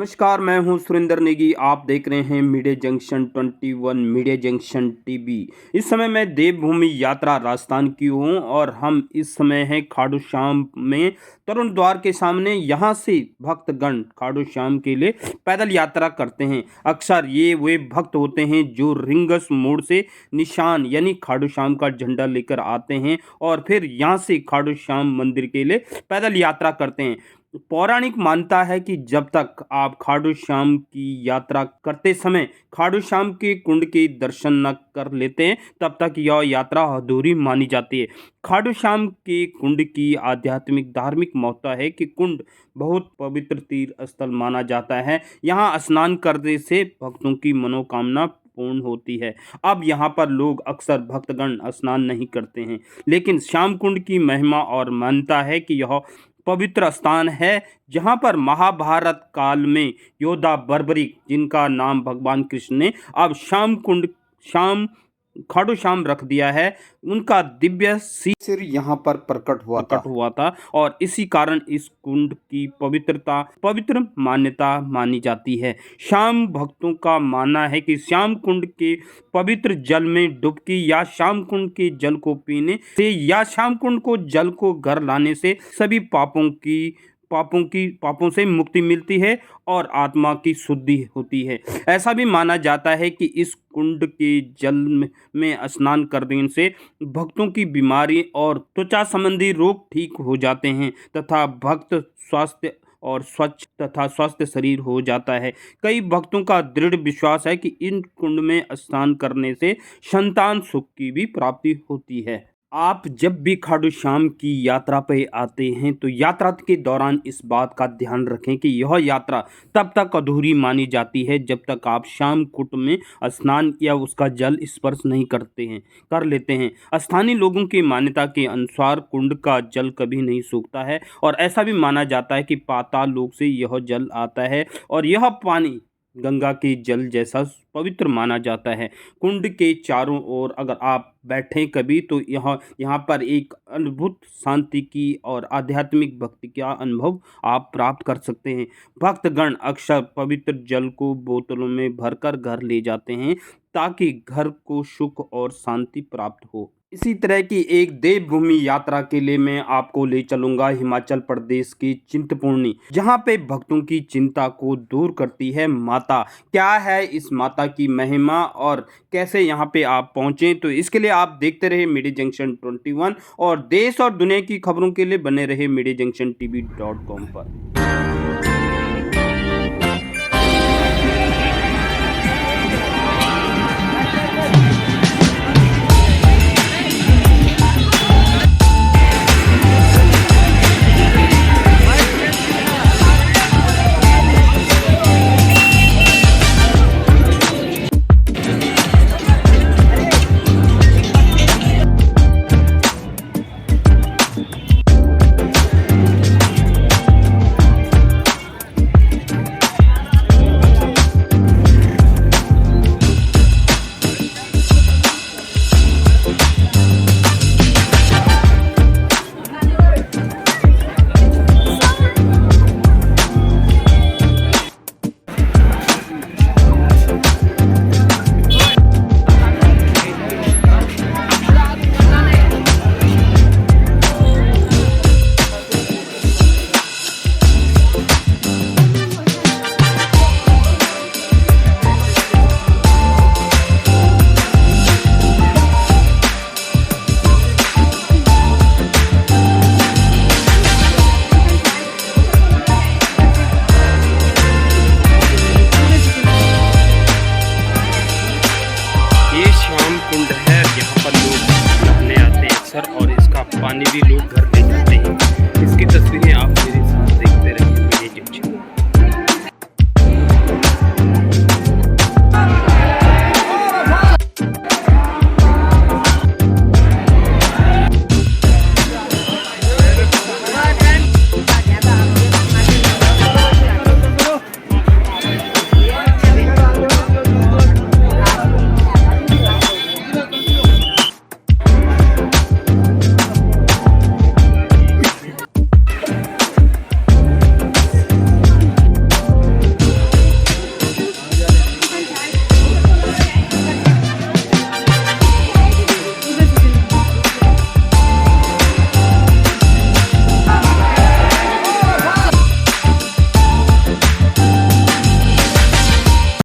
नमस्कार, मैं हूं सुरेंद्र नेगी। आप देख रहे हैं media junction 21 media junction TV. इस समय मैं देवभूमि यात्रा राजस्थान की हूं और हम इस समय हैं खाटू श्याम में तरुण द्वार के सामने। यहां से भक्तगण खाटू श्याम के लिए पैदल यात्रा करते हैं। अक्सर ये वे भक्त होते हैं जो रिंगस मोड़ से निशान यानी खाटू श्याम का झंडा लेकर आते हैं और फिर यहां से खाटू श्याम मंदिर के लिए पैदल यात्रा करते हैं। पौराणिक मान्यता है कि जब तक आप खाटू श्याम की यात्रा करते समय खाटू श्याम के कुंड के दर्शन न कर लेते हैं तब तक यह यात्रा अधूरी मानी जाती है। खाटू श्याम के कुंड की आध्यात्मिक धार्मिक महत्ता है कि कुंड बहुत पवित्र तीर्थ स्थल माना जाता है। यहाँ स्नान करने से भक्तों की मनोकामना पूर्ण होती है। अब यहाँ पर लोग अक्सर भक्तगण स्नान नहीं करते हैं, लेकिन श्याम कुंड की महिमा और मान्यता है कि यह पवित्र स्थान है जहाँ पर महाभारत काल में योद्धा बर्बरीक, जिनका नाम भगवान कृष्ण ने अब श्याम खाटू श्याम रख दिया है, उनका दिव्य सिर यहाँ पर प्रकट हुआ था और इसी कारण इस कुंड की पवित्र मान्यता मानी जाती है। श्याम भक्तों का मानना है कि श्याम कुंड के पवित्र जल में डुबकी या श्याम कुंड के जल को पीने से या श्याम कुंड को जल को घर लाने से सभी पापों से मुक्ति मिलती है और आत्मा की शुद्धि होती है। ऐसा भी माना जाता है कि इस कुंड के जल में स्नान करने से भक्तों की बीमारी और त्वचा संबंधी रोग ठीक हो जाते हैं तथा भक्त स्वस्थ शरीर हो जाता है। कई भक्तों का दृढ़ विश्वास है कि इन कुंड में स्नान करने से संतान सुख की भी प्राप्ति होती है। आप जब भी खाटू श्याम की यात्रा पे आते हैं तो यात्रा के दौरान इस बात का ध्यान रखें कि यह यात्रा तब तक अधूरी मानी जाती है जब तक आप श्याम कुंड में स्नान या उसका जल स्पर्श नहीं कर लेते हैं। स्थानीय लोगों की मान्यता के अनुसार कुंड का जल कभी नहीं सूखता है और ऐसा भी माना जाता है कि पाताल लोक से यह जल आता है और यह पानी गंगा के जल जैसा पवित्र माना जाता है। कुंड के चारों ओर अगर आप बैठें कभी तो यहाँ पर एक अद्भुत शांति की और आध्यात्मिक भक्ति का अनुभव आप प्राप्त कर सकते हैं। भक्तगण अक्सर पवित्र जल को बोतलों में भरकर घर ले जाते हैं ताकि घर को सुख और शांति प्राप्त हो। इसी तरह की एक देवभूमि यात्रा के लिए मैं आपको ले चलूंगा हिमाचल प्रदेश की चिंतपूर्णी, जहां पे भक्तों की चिंता को दूर करती है माता। क्या है इस माता की महिमा और कैसे यहां पे आप पहुंचे, तो इसके लिए आप देखते रहे मीडिया जंक्शन 21 और देश और दुनिया की खबरों के लिए बने रहे mediajunction.tv.com पर। कुंड है, यहाँ पर लोग नहाने आते हैं अक्सर और इसका पानी भी लोग घर ले जाते हैं। इसकी तस्वीरें आप